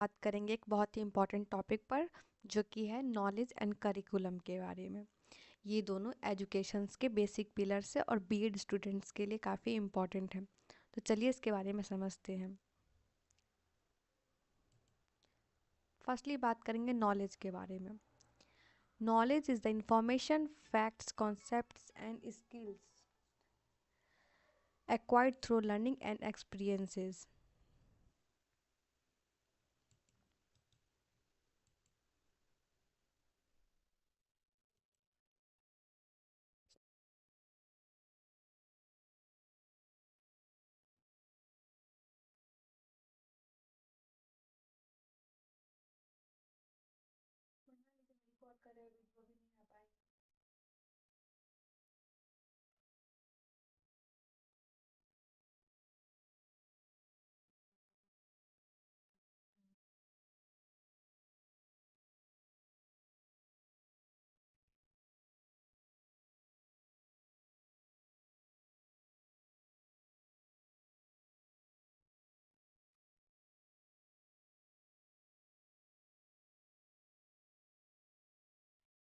बात करेंगे एक बहुत ही इम्पोर्टेंट टॉपिक पर जो कि है नॉलेज एंड करिकुलम के बारे में। ये दोनों एजुकेशंस के बेसिक पिलर्स है और बीएड स्टूडेंट्स के लिए काफ़ी इम्पोर्टेंट है। तो चलिए इसके बारे में समझते हैं। फर्स्टली बात करेंगे नॉलेज के बारे में। Knowledge is the information, facts, concepts and skills acquired through learning and experiences.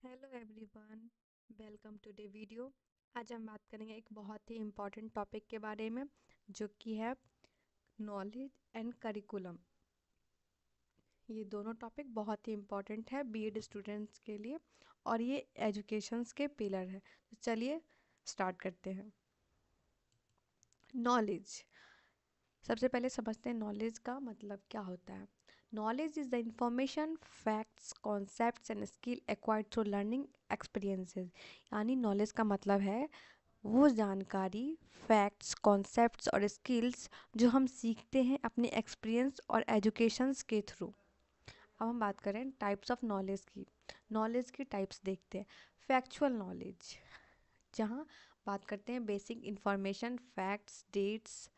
Hello everyone, welcome to the video. आज हम बात करेंगे एक बहुत ही इम्पोर्टेंट टॉपिक के बारे में जो कि है नॉलेज एंड करिकुलम। ये दोनों टॉपिक बहुत ही इम्पोर्टेंट है बीएड स्टूडेंट्स के लिए और ये एजुकेशंस के पिलर है। तो चलिए स्टार्ट करते हैं। नॉलेज, सबसे पहले समझते हैं नॉलेज का मतलब क्या होता है। Knowledge is the information, facts, concepts and skill acquired through learning experiences. यानी नॉलेज का मतलब है वो जानकारी, फैक्ट्स, कॉन्सेप्ट्स और स्किल्स जो हम सीखते हैं अपने एक्सपीरियंस और एजुकेशंस के थ्रू। अब हम बात करें टाइप्स ऑफ नॉलेज की। नॉलेज की टाइप्स देखते हैं। फैक्चुअल नॉलेज, जहाँ बात करते हैं बेसिक इंफॉर्मेशन, फैक्ट्स, डेट्स,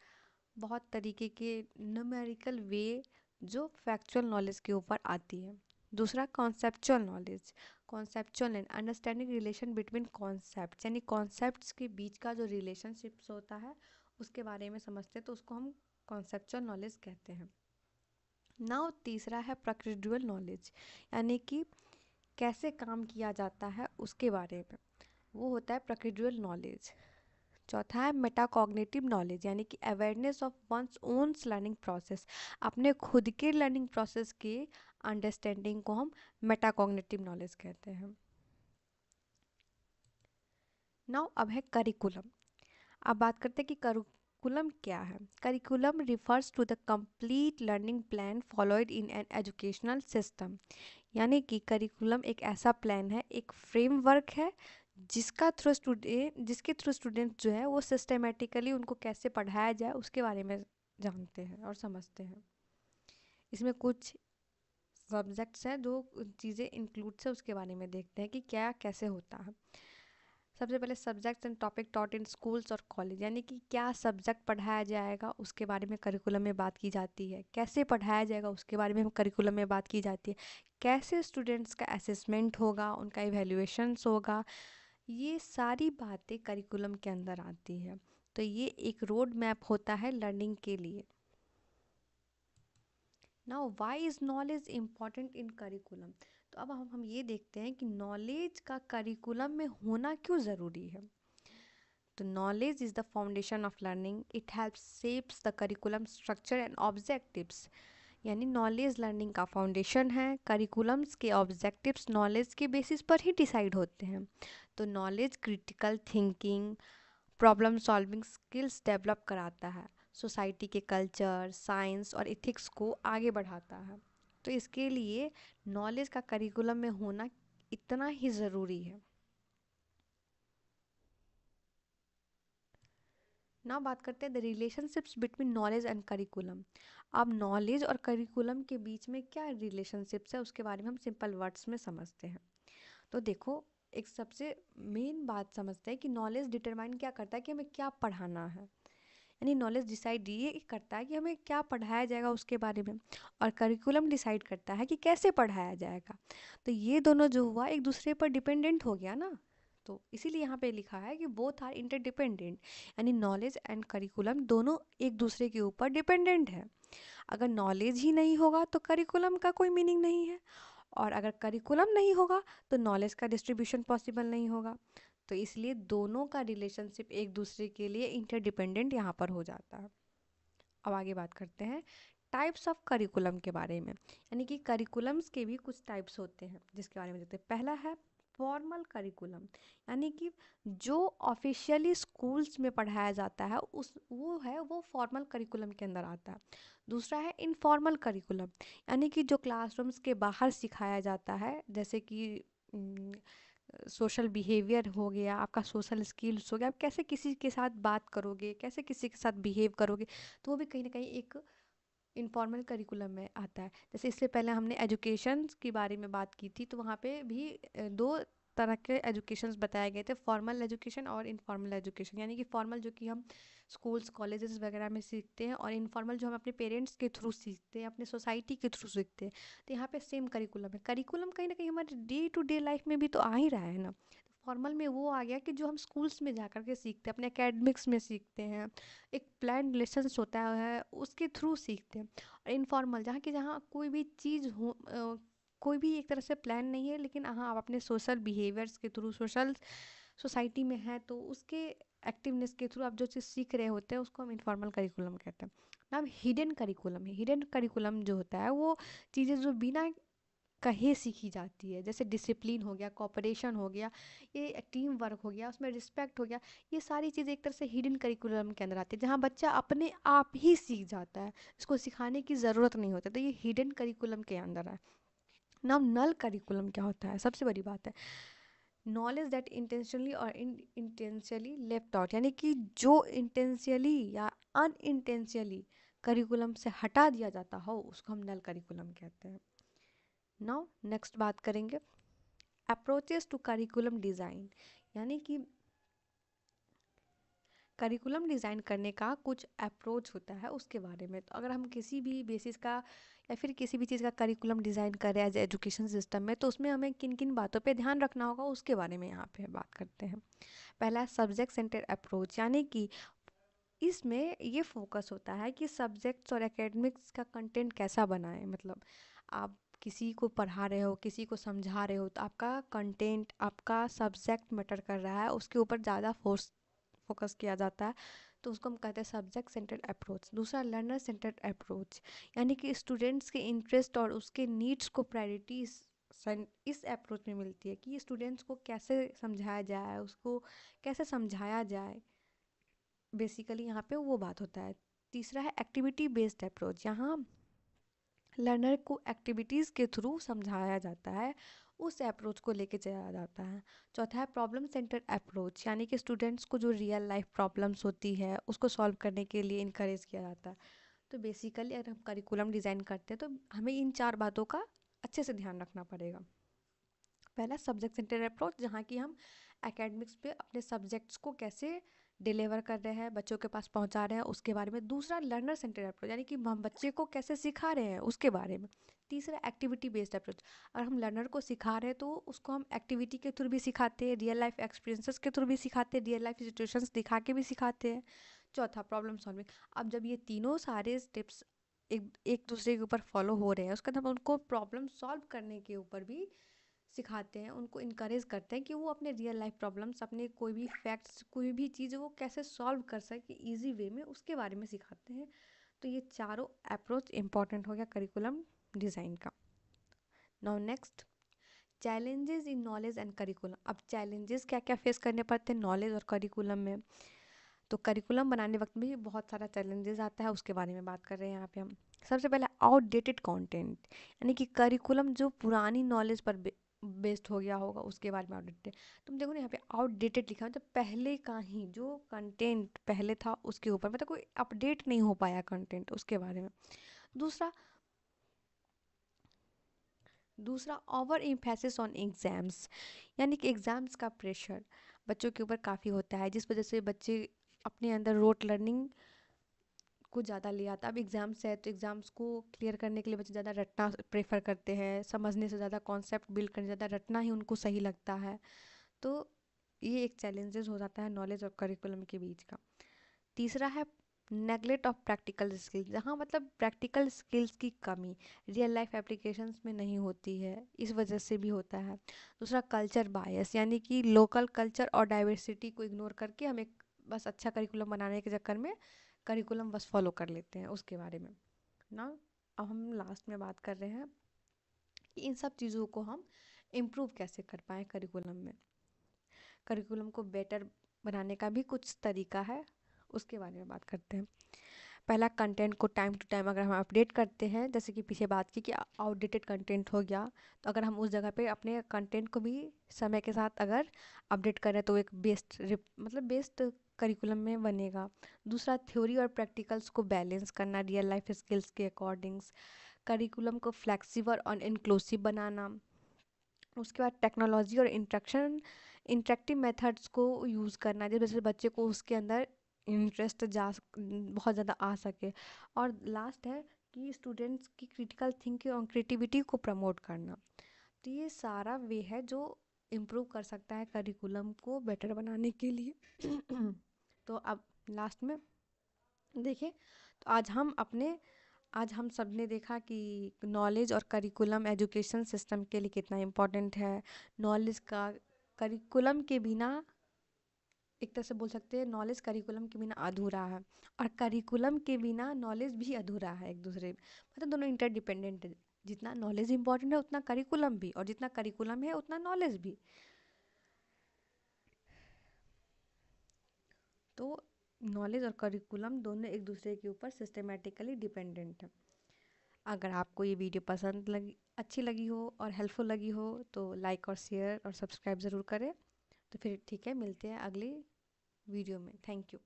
बहुत तरीके के न्यूमेरिकल वे जो फैक्चुअल नॉलेज के ऊपर आती है। दूसरा conceptual knowledge, conceptual and understanding relation between concepts, यानी कॉन्सेप्ट्स के बीच का जो रिलेशनशिप्स होता है उसके बारे में समझते हैं, तो उसको हम कॉन्सेप्चुअल नॉलेज कहते हैं। नाउ तीसरा है प्रोसीड्यूरल नॉलेज, यानी कि कैसे काम किया जाता है उसके बारे में, वो होता है प्रोसीड्यूरल नॉलेज। चौथा है मेटाकॉग्निटिव नॉलेज, यानी कि awareness of one's own learning process, अपने खुद के लर्निंग प्रोसेस के अंडरस्टैंडिंग को हम मेटाकॉग्निटिव नॉलेज कहते हैं। नाउ अब है करिकुलम। अब बात करते हैं कि करिकुलम क्या है। Curriculum refers to the complete learning plan followed in an educational system, यानी कि करिकुलम एक ऐसा प्लान है, एक फ्रेमवर्क है जिसके थ्रू स्टूडेंट जो है वो सिस्टमेटिकली उनको कैसे पढ़ाया जाए उसके बारे में जानते हैं और समझते हैं। इसमें कुछ सब्जेक्ट्स हैं, जो चीज़ें इंक्लूड्स है उसके बारे में देखते हैं कि क्या कैसे होता है। सबसे पहले subjects and topic taught in schools और कॉलेज, यानी कि क्या सब्जेक्ट पढ़ाया जाएगा उसके बारे में करिकुलम में बात की जाती है, कैसे पढ़ाया जाएगा उसके बारे में करिकुलम में बात की जाती है, कैसे स्टूडेंट्स का असेसमेंट होगा, उनका इवैल्यूएशंस होगा, ये सारी बातें करिकुलम के अंदर आती है। तो ये एक रोड मैप होता है लर्निंग के लिए। Now why is knowledge important in curriculum. तो अब हम ये देखते हैं कि नॉलेज का करिकुलम में होना क्यों ज़रूरी है। तो knowledge is the foundation of learning, it helps shapes the curriculum structure and objectives. यानी नॉलेज लर्निंग का फाउंडेशन है, करिकुलम्स के ऑब्जेक्टिव्स नॉलेज के बेसिस पर ही डिसाइड होते हैं। तो knowledge critical thinking, problem solving skills develop कराता है, सोसाइटी के कल्चर, साइंस और इथिक्स को आगे बढ़ाता है। तो इसके लिए नॉलेज का करिकुलम में होना इतना ही ज़रूरी है। ना बात करते हैं the relationships between knowledge and curriculum. अब नॉलेज और करिकुलम के बीच में क्या रिलेशनशिप्स है उसके बारे में हम सिंपल वर्ड्स में समझते हैं। तो देखो, एक सबसे मेन बात समझते हैं कि नॉलेज डिटरमाइन क्या करता है कि हमें क्या पढ़ाना है, यानी नॉलेज डिसाइड ये करता है कि हमें क्या पढ़ाया जाएगा उसके बारे में, और करिकुलम डिसाइड करता है कि कैसे पढ़ाया जाएगा। तो ये दोनों जो हुआ एक दूसरे पर डिपेंडेंट हो गया ना। तो इसीलिए यहाँ पे लिखा है कि बोथ आर इंटरडिपेंडेंट, यानी नॉलेज एंड करिकुलम दोनों एक दूसरे के ऊपर डिपेंडेंट है। अगर नॉलेज ही नहीं होगा तो करिकुलम का कोई मीनिंग नहीं है, और अगर करिकुलम नहीं होगा तो नॉलेज का डिस्ट्रीब्यूशन पॉसिबल नहीं होगा। तो इसलिए दोनों का रिलेशनशिप एक दूसरे के लिए इंटरडिपेंडेंट यहाँ पर हो जाता है। अब आगे बात करते हैं टाइप्स ऑफ करिकुलम के बारे में, यानी कि करिकुलम्स के भी कुछ टाइप्स होते हैं जिसके बारे में देखते हैं। पहला है फॉर्मल करिकुलम, यानी कि जो ऑफिशियली स्कूल्स में पढ़ाया जाता है वो फॉर्मल करिकुलम के अंदर आता है। दूसरा है इनफॉर्मल करिकुलम, यानी कि जो क्लासरूम्स के बाहर सिखाया जाता है, जैसे कि सोशल बिहेवियर हो गया, आपका सोशल स्किल्स हो गया, आप कैसे किसी के साथ बात करोगे, कैसे किसी के साथ बिहेव करोगे, तो वो भी कहीं ना कहीं एक इनफॉर्मल करिकुलम में आता है। जैसे इससे पहले हमने एजुकेशन के बारे में बात की थी, तो वहाँ पे भी दो तरह के एजुकेशंस बताए गए थे, फॉर्मल एजुकेशन और इनफॉर्मल एजुकेशन। यानी कि फॉर्मल जो कि हम स्कूल्स कॉलेजेस वगैरह में सीखते हैं, और इनफॉर्मल जो हम अपने पेरेंट्स के थ्रू सीखते हैं, अपने सोसाइटी के थ्रू सीखते हैं। तो यहाँ पे सेम करिकुलम है। करिकुलम कहीं ना कहीं हमारे डे टू डे लाइफ में भी तो आ ही रहा है ना। फॉर्मल में वो आ गया कि जो हम स्कूल्स में जा कर के सीखते हैं, अपने एकेडमिक्स में सीखते हैं, एक प्लान लेसन्स होता है उसके थ्रू सीखते हैं। और इनफॉर्मल जहाँ कोई भी चीज़ हो, कोई भी एक तरह से प्लान नहीं है, लेकिन हाँ आप अपने सोशल बिहेवियर्स के थ्रू, सोशल सोसाइटी में है तो उसके एक्टिवनेस के थ्रू आप जो चीज़ सीख रहे होते हैं उसको हम इनफॉर्मल करिकुलम कहते हैं। नाम हिडन करिकुलम है। हिडन करिकुलम जो होता है वो चीज़ें जो बिना कहे सीखी जाती है, जैसे डिसिप्लिन हो गया, कोऑपरेशन हो गया, ये टीम वर्क हो गया, उसमें रिस्पेक्ट हो गया। ये सारी चीज़ें एक तरह से हिडन करिकुलम के अंदर आती है, जहाँ बच्चा अपने आप ही सीख जाता है, इसको सिखाने की ज़रूरत नहीं होती। तो ये हिडन करिकुलम के अंदर है। नाउ नल करिकुलम क्या होता है, सबसे बड़ी बात है नॉलेज दैट इंटेंशनली और इन इंटेंशनली लेफ्ट आउट, यानी कि जो इंटेंशनली या अनइंटेंशनली करिकुलम से हटा दिया जाता हो उसको हम नल करिकुलम कहते हैं। नाउ नेक्स्ट बात करेंगे अप्रोचेस टू करिकुलम डिज़ाइन, यानी कि करिकुलम डिज़ाइन करने का कुछ अप्रोच होता है उसके बारे में। तो अगर हम किसी भी बेसिस का या फिर किसी भी चीज़ का करिकुलम डिज़ाइन कर रहे हैं एज एजुकेशन सिस्टम में, तो उसमें हमें किन किन बातों पे ध्यान रखना होगा उसके बारे में यहाँ पे बात करते हैं। पहला है सब्जेक्ट सेंटर अप्रोच, यानी कि इसमें ये फोकस होता है कि सब्जेक्ट्स और एकेडमिक्स का कंटेंट कैसा बनाएं। मतलब आप किसी को पढ़ा रहे हो, किसी को समझा रहे हो, तो आपका कंटेंट, आपका सब्जेक्ट मैटर कर रहा है, उसके ऊपर ज़्यादा फोकस किया जाता है। तो उसको हम कहते हैं सब्जेक्ट सेंटर्ड अप्रोच। दूसरा लर्नर सेंटर्ड अप्रोच, यानी कि स्टूडेंट्स के इंटरेस्ट और उसके नीड्स को प्रायोरिटी इस अप्रोच में मिलती है कि स्टूडेंट्स को कैसे समझाया जाए, उसको कैसे समझाया जाए, बेसिकली यहाँ पे वो बात होता है। तीसरा है एक्टिविटी बेस्ड अप्रोच, यहाँ लर्नर को एक्टिविटीज़ के थ्रू समझाया जाता है, उस अप्रोच को लेके चला जाता है। चौथा है प्रॉब्लम सेंटर अप्रोच, यानी कि स्टूडेंट्स को जो रियल लाइफ प्रॉब्लम्स होती है उसको सॉल्व करने के लिए इनकरेज किया जाता है। तो बेसिकली अगर हम करिकुलम डिज़ाइन करते हैं तो हमें इन चार बातों का अच्छे से ध्यान रखना पड़ेगा। पहला सब्जेक्ट सेंटर अप्रोच, जहाँ की हम एकेडमिक्स पे अपने सब्जेक्ट्स को कैसे डिलीवर कर रहे हैं, बच्चों के पास पहुंचा रहे हैं, उसके बारे में। दूसरा लर्नर सेंटर अप्रोच, यानी कि हम बच्चे को कैसे सिखा रहे हैं उसके बारे में। तीसरा एक्टिविटी बेस्ड अप्रोच, अगर हम लर्नर को सिखा रहे हैं तो उसको हम एक्टिविटी के थ्रू भी सिखाते हैं, रियल लाइफ एक्सपीरियंसेस के थ्रू भी सिखाते हैं, रियल लाइफ सिचुएशंस दिखा के भी सिखाते हैं। चौथा प्रॉब्लम सॉल्विंग, अब जब ये तीनों सारे स्टेप्स एक एक दूसरे के ऊपर फॉलो हो रहे हैं उसके बाद हम उनको प्रॉब्लम सॉल्व करने के ऊपर भी सिखाते हैं, उनको इनकरेज करते हैं कि वो अपने रियल लाइफ प्रॉब्लम्स, अपने कोई भी फैक्ट्स, कोई भी चीज़ वो कैसे सॉल्व कर सके इजी वे में, उसके बारे में सिखाते हैं। तो ये चारों अप्रोच इंपॉर्टेंट हो गया करिकुलम डिज़ाइन का। Now next challenges in knowledge and curriculum. अब चैलेंजेस क्या क्या फेस करने पड़ते हैं नॉलेज और करिकुलम में। तो करिकुलम बनाने वक्त भी बहुत सारा चैलेंजेस आता है, उसके बारे में बात कर रहे हैं यहाँ पे हम। सबसे पहले आउटडेटेड कंटेंट, यानी कि करिकुलम जो पुरानी नॉलेज पर बेस्ड हो गया होगा उसके बारे में आउटडेटेड। तुम देखो ना यहाँ पे आउटडेटेड लिखा है, मतलब पहले का ही जो कंटेंट पहले था उसके ऊपर, मतलब कोई अपडेट नहीं हो पाया कंटेंट उसके बारे में। दूसरा दूसरा ओवर एम्फेसिस ऑन एग्ज़ाम्स, यानी कि एग्ज़ाम्स का प्रेशर बच्चों के ऊपर काफ़ी होता है, जिस वजह से बच्चे अपने अंदर रोट लर्निंग को ज़्यादा ले आता है। अब एग्ज़ाम्स है तो एग्ज़ाम्स को क्लियर करने के लिए बच्चे ज़्यादा रटना प्रेफर करते हैं, समझने से ज़्यादा, कॉन्सेप्ट बिल्ड करने से ज़्यादा रटना ही उनको सही लगता है। तो ये एक चैलेंजेस हो जाता है नॉलेज और करिकुलम के बीच का। तीसरा है नेगलेक्ट ऑफ प्रैक्टिकल स्किल्स, जहाँ मतलब प्रैक्टिकल स्किल्स की कमी रियल लाइफ एप्लीकेशंस में नहीं होती है, इस वजह से भी होता है। दूसरा कल्चर बायस, यानी कि लोकल कल्चर और डाइवर्सिटी को इग्नोर करके हम एक बस अच्छा करिकुलम बनाने के चक्कर में करिकुलम बस फॉलो कर लेते हैं उसके बारे में ना। अब हम लास्ट में बात कर रहे हैं कि इन सब चीज़ों को हम इम्प्रूव कैसे कर पाएँ करिकुलम में। करिकुलम को बेटर बनाने का भी कुछ तरीका है, उसके बारे में बात करते हैं। पहला, कंटेंट को टाइम टू टाइम अगर हम अपडेट करते हैं, जैसे कि पीछे बात की कि आउटडेटेड कंटेंट हो गया, तो अगर हम उस जगह पे अपने कंटेंट को भी समय के साथ अगर अपडेट करें तो एक बेस्ट मतलब बेस्ट करिकुलम में बनेगा। दूसरा, थ्योरी और प्रैक्टिकल्स को बैलेंस करना रियल लाइफ स्किल्स के अकॉर्डिंग्स। करिकुलम को फ्लेक्सिबल और इंक्लूसिव बनाना। उसके बाद टेक्नोलॉजी और इंटरेक्टिव मेथड्स को यूज़ करना, जैसे बच्चे को उसके अंदर इंटरेस्ट बहुत ज़्यादा आ सके। और लास्ट है कि स्टूडेंट्स की क्रिटिकल थिंकिंग और क्रिएटिविटी को प्रमोट करना। तो ये सारा वे है जो इम्प्रूव कर सकता है करिकुलम को बेटर बनाने के लिए। तो अब लास्ट में देखिए, तो आज हम सब ने देखा कि नॉलेज और करिकुलम एजुकेशन सिस्टम के लिए कितना इम्पोर्टेंट है। नॉलेज का करिकुलम के बिना, एक तरह से बोल सकते हैं नॉलेज करिकुलम के बिना अधूरा है, और करिकुलम के बिना नॉलेज भी अधूरा है। एक दूसरे मतलब दोनों इंटरडिपेंडेंट है। जितना नॉलेज इम्पोर्टेंट है उतना करिकुलम भी, और जितना करिकुलम है उतना नॉलेज भी। तो नॉलेज और करिकुलम दोनों एक दूसरे के ऊपर सिस्टमेटिकली डिपेंडेंट है। अगर आपको ये वीडियो पसंद लगी, अच्छी लगी हो और हेल्पफुल लगी हो, तो लाइक और शेयर और सब्सक्राइब ज़रूर करें। तो फिर ठीक है, मिलते हैं अगली वीडियो में। Thank you.